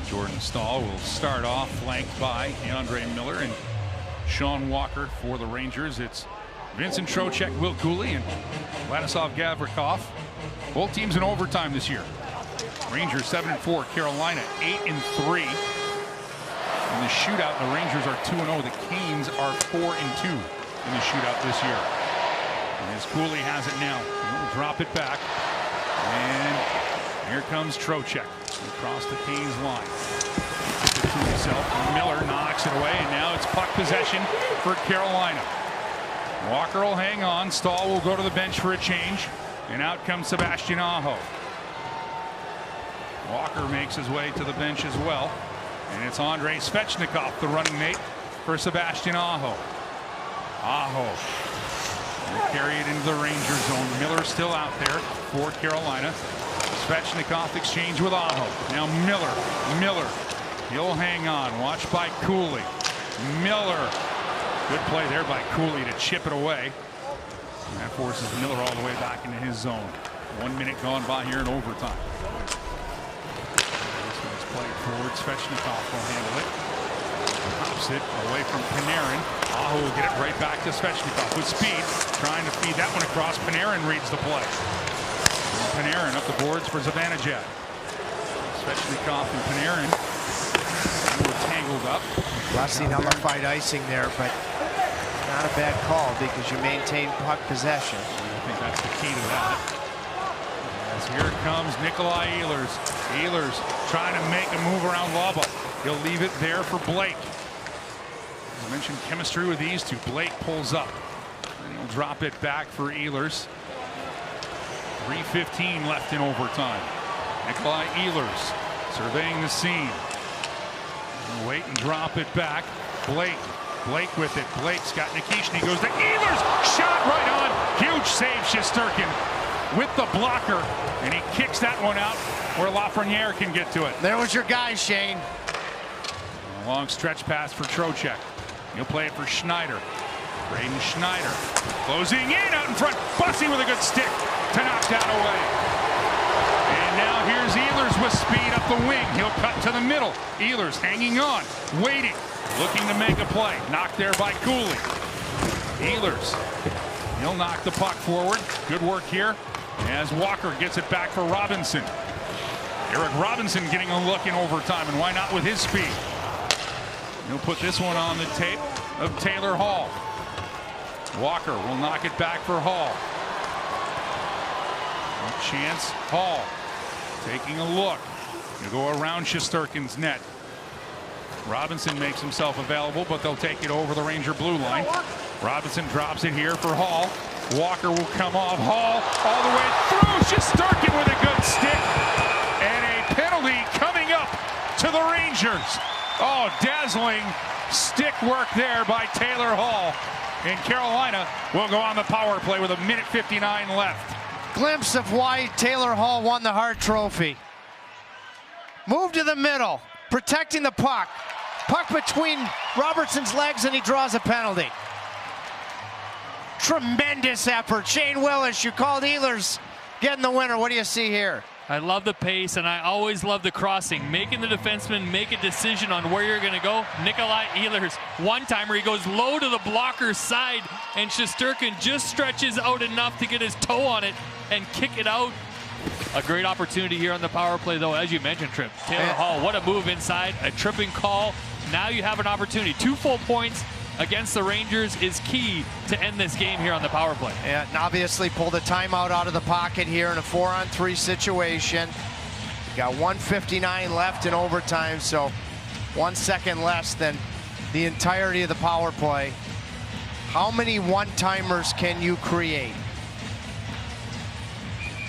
Jordan Stahl will start off, flanked by Andre Miller and Sean Walker. For the Rangers, it's Vincent Trocheck, Will Cooley, and Vladislav Gavrikov. Both teams in overtime this year. Rangers 7-4, Carolina 8-3. In the shootout, the Rangers are 2-0. The Canes are 4-2 in the shootout this year. And as Cooley has it now, he'll drop it back. And here comes Trocheck across the Canes line. To himself, Miller knocks it away, and now it's puck possession for Carolina. Walker will hang on. Stahl will go to the bench for a change, and out comes Sebastian Aho. Walker makes his way to the bench as well, and it's Andrei Svechnikov, the running mate for Sebastian Aho. Aho will carry it into the Ranger zone. Miller still out there for Carolina. Svechnikov exchange with Aho. Now Miller. He'll hang on. Watched by Cooley. Miller. Good play there by Cooley to chip it away. And that forces Miller all the way back into his zone. 1 minute gone by here in overtime. This one's played forward. Svechnikov will handle it. Pops it away from Panarin. Aho will get it right back to Svechnikov with speed. Trying to feed that one across. Panarin reads the play. And Panarin up the boards for Zibanejad. Svechnikov and Panarin were tangled up. Rusty nullified icing there, but not a bad call because you maintain puck possession. I think that's the key to that. As here comes Nikolai Ehlers. Ehlers trying to make a move around Lobo. He'll leave it there for Blake. I mentioned chemistry with these two. Blake pulls up. And he'll drop it back for Ehlers. 3:15 left in overtime. Nikolai Ehlers surveying the scene. Wait and drop it back. Blake with it. Blake's got Nikishny. Goes to Ehlers. Shot right on. Huge save, Shesterkin with the blocker. And he kicks that one out where Lafreniere can get to it. There was your guy, Shane. A long stretch pass for Trocheck. He'll play it for Schneider. Braden Schneider closing in out in front. Bussy with a good stick to knock that away. And now here's Ehlers with speed up the wing. He'll cut to the middle. Ehlers hanging on, waiting, looking to make a play. Knocked there by Cooley. Ehlers, he'll knock the puck forward. Good work here as Walker gets it back for Robinson. Eric Robinson getting a look in overtime, and why not with his speed? He'll put this one on the tape of Taylor Hall. Walker will knock it back for Hall. Chance. Hall taking a look. You go around Shesterkin's net. Robinson makes himself available, but they'll take it over the Ranger blue line. Robinson drops it here for Hall. Walker will come off. Hall all the way through. Shesterkin with a good stick. And a penalty coming up to the Rangers. Oh, dazzling stick work there by Taylor Hall. And Carolina will go on the power play with 1:59 left. Glimpse of why Taylor Hall won the Hart Trophy. Move to the middle, protecting the puck. Puck between Robertson's legs, and he draws a penalty. Tremendous effort. Shane Willis, you called Ehlers getting the winner. What do you see here? I love the pace, and I always love the crossing. Making the defenseman make a decision on where you're going to go. Nikolai Ehlers, one-timer, he goes low to the blocker's side, and Shesterkin just stretches out enough to get his toe on it and kick it out. A great opportunity here on the power play, though, as you mentioned, Trip. Taylor Hall, what a move inside, a tripping call. Now you have an opportunity. 2 full points against the Rangers is key to end this game here on the power play. And obviously pulled a timeout out of the pocket here in a 4-on-3 situation. Got 1:59 left in overtime, so 1 second less than the entirety of the power play. How many one-timers can you create?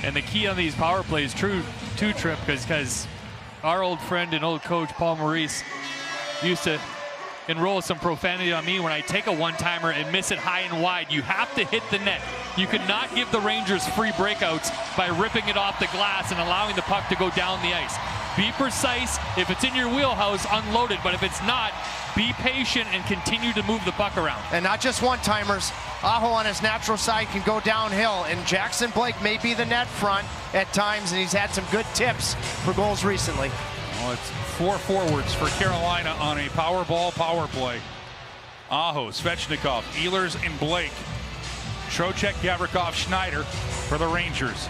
And the key on these power plays, true Trip, because our old friend and old coach Paul Maurice used to enroll some profanity on me when I take a one-timer and miss it high and wide. You have to hit the net. You could not give the Rangers free breakouts by ripping it off the glass and allowing the puck to go down the ice. Be precise. If it's in your wheelhouse, unload it. But if it's not, be patient and continue to move the puck around. And not just one-timers. Aho on his natural side can go downhill, and Jackson Blake may be the net front at times, and he's had some good tips for goals recently. Well, it's 4 forwards for Carolina on a power ball power play. Aho, Svechnikov, Ehlers, and Blake. Trocheck, Gavrikov, Schneider for the Rangers.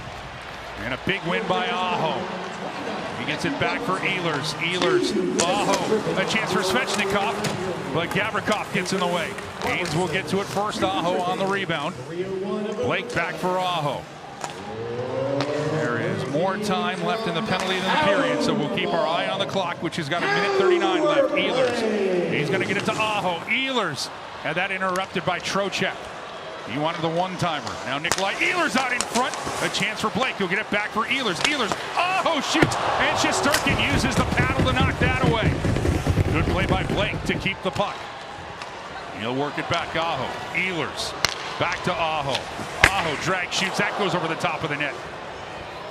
And a big win by Aho. He gets it back for Ehlers. Ehlers, Aho, a chance for Svechnikov, but Gavrikov gets in the way. Haynes will get to it first. Aho on the rebound. Blake back for Aho. There is more time left in the penalty than the period, so we'll keep our eye on the clock, which has got 1:39 left. Ehlers, he's going to get it to Aho. Ehlers had that interrupted by Trocheck. He wanted the one-timer. Now Nikolai Ehlers out in front. A chance for Blake. He'll get it back for Ehlers. Ehlers, Aho shoots, and Shesterkin uses the paddle to knock that away. Good play by Blake to keep the puck. He'll work it back. Aho, Ehlers, back to Aho. Aho drag shoots. That goes over the top of the net.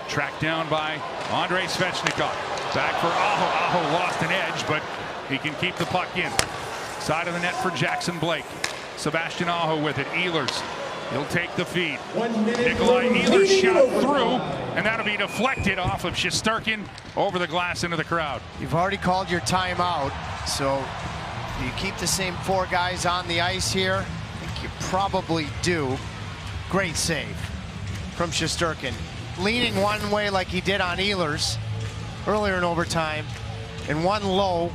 Tracked down by Andrei Svechnikov. Back for Aho. Aho lost an edge, but he can keep the puck in. Side of the net for Jackson Blake. Sebastian Aho with it. Ehlers, he'll take the feed. Nikolai Ehlers shot through, and that'll be deflected off of Shesterkin over the glass into the crowd. You've already called your timeout, so you keep the same 4 guys on the ice here. I think you probably do. Great save from Shesterkin. Leaning one way like he did on Ehlers earlier in overtime, and one low,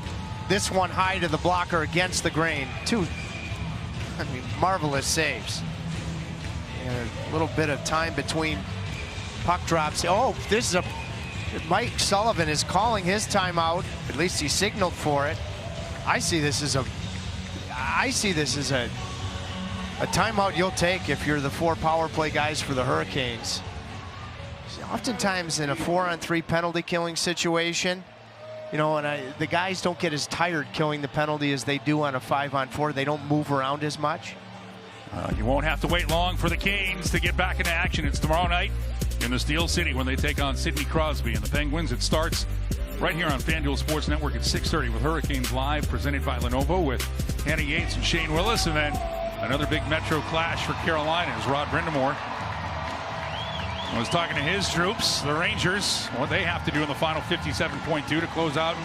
this one high to the blocker against the grain. 2 marvelous saves. And a little bit of time between puck drops. Oh, this is Mike Sullivan is calling his timeout. At least he signaled for it. I see this as a timeout you'll take if you're the 4 power play guys for the Hurricanes. Oftentimes in a 4-on-3 penalty killing situation, you know, and the guys don't get as tired killing the penalty as they do on a 5-on-4. They don't move around as much. You won't have to wait long for the Canes to get back into action. It's tomorrow night in the Steel City when they take on Sidney Crosby and the Penguins. It starts right here on FanDuel Sports Network at 6:30 with Hurricanes Live, presented by Lenovo, with Hannah Yates and Shane Willis. And then another big Metro clash for Carolina as Rod Brindamore was talking to his troops, the Rangers, what they have to do in the final 57.2 to close out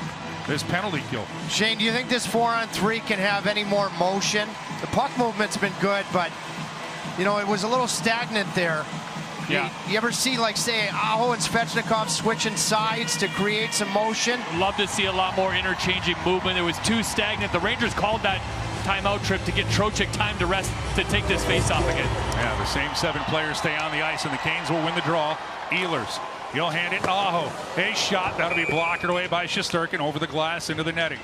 this penalty kill. Shane, do you think this 4-on-3 can have any more motion? The puck movement's been good, but, you know, it was a little stagnant there. Yeah. You ever see, like, say, Aho and Svechnikov switching sides to create some motion? Love to see a lot more interchanging movement. It was too stagnant. The Rangers called that timeout trip to get Trocheck time to rest to take this face-off again. Yeah, the same 7 players stay on the ice, and the Canes will win the draw. Ehlers, he'll hand it to Aho. A shot, that'll be blocked away by Shesterkin over the glass into the netting.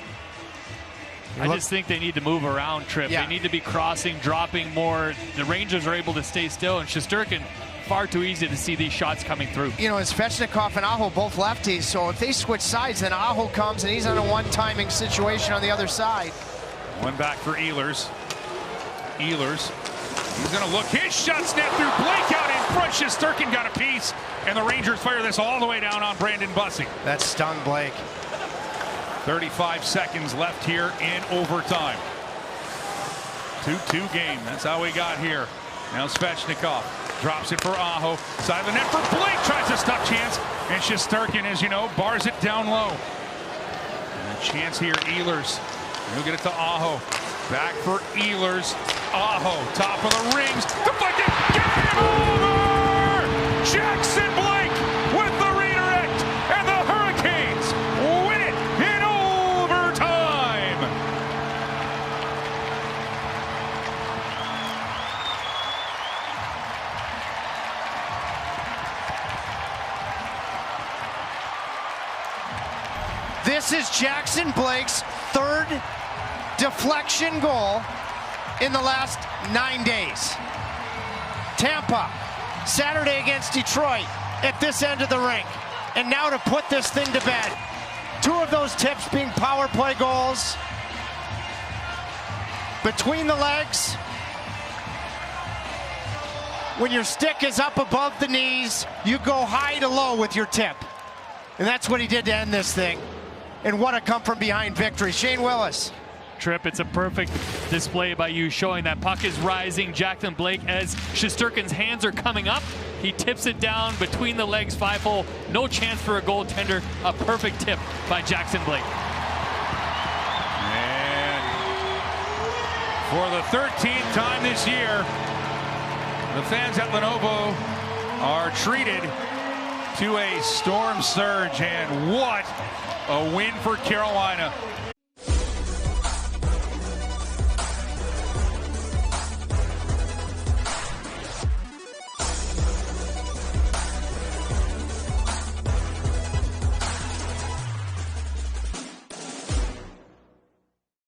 I just think they need to move around, Tripp. Yeah. They need to be crossing, dropping more. The Rangers are able to stay still, and Shesterkin, far too easy to see these shots coming through. You know, it's Svechnikov and Aho both lefties, so if they switch sides, then Aho comes and he's on a one-timing situation on the other side. One back for Ehlers. Ehlers, he's going to look. His shot's net through. Blake out in front. Shesterkin got a piece, and the Rangers fire this all the way down on Brandon Bussey. That stung Blake. 35 seconds left here in overtime. 2-2 game. That's how we got here. Now Svechnikov drops it for Aho. Side of the net for Blake. Tries a stop chance, and Shesterkin, as you know, bars it down low. And a chance here, Ehlers. He'll get it to Aho. Back for Ehlers. Aho, top of the rings. Deflected. Game over! Jackson Blake with the redirect. And the Hurricanes win it in overtime. This is Jackson Blake's 3rd deflection goal in the last 9 days. Tampa, Saturday against Detroit at this end of the rink. And now to put this thing to bed. 2 of those tips being power play goals. Between the legs. When your stick is up above the knees, you go high to low with your tip. And that's what he did to end this thing. And what a come from behind victory. Shane Willis. Tripp, it's a perfect display by you, showing that puck is rising. Jackson Blake, as Shesterkin's hands are coming up, He tips it down between the legs, 5-hole. No chance for a goaltender. A perfect tip by Jackson Blake. And for the 13th time this year, the fans at Lenovo are treated to a storm surge. And what a win for Carolina.